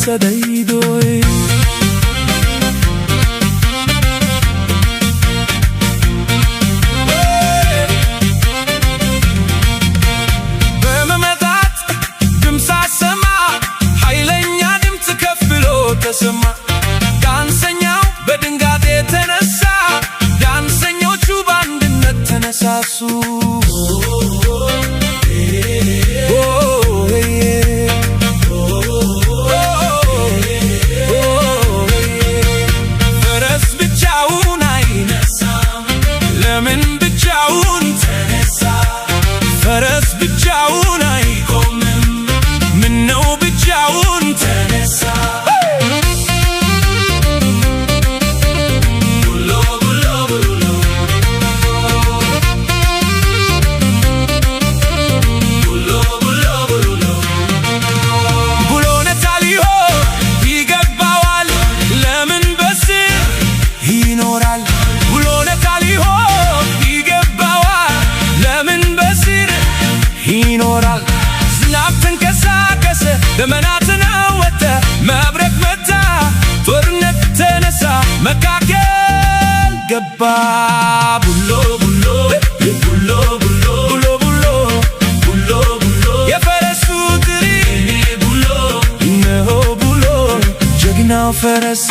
ሰደይዶይ በመመታት ድምፅ አሰማ ኃይለኛ ድምፅ ከፍ ብሎ ተሰማ ዳንሰኛው በድንጋጤ ተነሳ ዳንሰኞቹ በአንድነት ተነሳሱ ፈረስ ብቻውን አይነሳም ለምን ብቻውን ተነሳ ፈረስ ብቻውን አይቆምም ምነው ብቻውን ተነሳ ይኖራል ዝናብ ተንቀሳቀሰ ደመናትን አወጣ መብረቅ መታ ጦርነት ተነሳ መካከል ገባ ቡሎ ቡሎ ቡሎ ቡሎ ቡሎ ቡሎ ቡሎ ቡሎ የፈረሱ ጥሪ ቡሎ እነሆ ቡሎ ጀግናው ፈረስ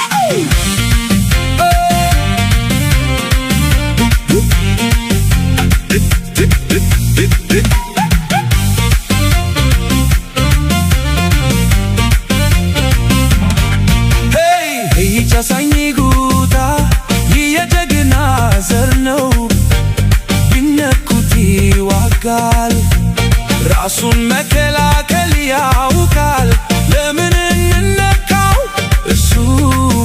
ቻሳኝ ጉታ የጀግና ዘር ነው ቢነኩት ይዋጋል ራሱን መከላከል ያውቃል ለምን እንነካው እሱ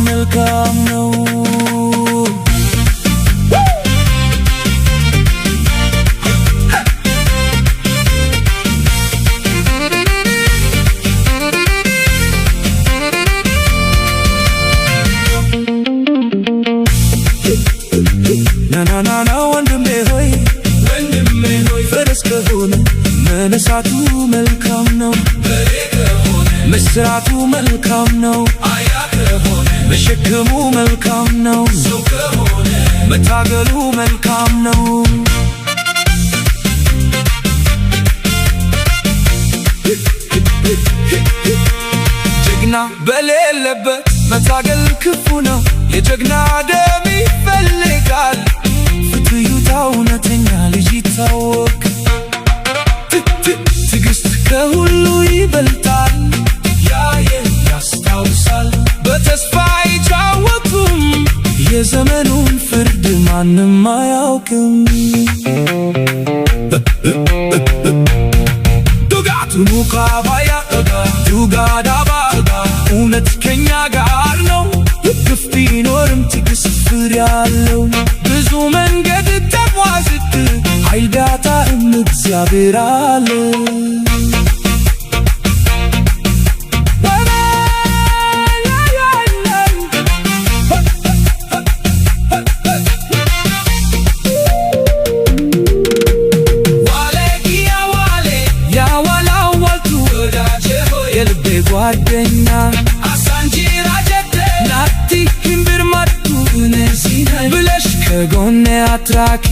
መልካም ነው ናናና ወንድሜ ሆይ ፈረስ ከሆነ መነሳቱ መልካም ነው መስራቱ መልካም ነው መሸከሙ መልካም ነው መታገሉ መልካም ነው ጀግና በሌለበት መታገል ክፉ ነው የጀግና ደም ይፈልጋል ፍትዩታ እውነተኛ ልጅ ይታወቅ ትዕግስት ከሁሉ ይበልጣል ያየን ያስታውሳል በተስፋ አይጫወቱም የዘመኑን ፍርድ ማንም አያውቅም ዱጋቱ ሙካባያ ዱጋዳባ እውነት ከኛ ጋር ነው ግፍ ቢኖርም ትዕግስት ፍሬ ያለው ብዙ መንገድ ተጓዝክ ኃይል ቢያጣም እግዚአብሔር አለ የልቤ ጓደኛ አሳንጂራ ጀተ ናቲ ሂምብር ማቱ ነሲና ብለሽ ከጎኔ አትራኪ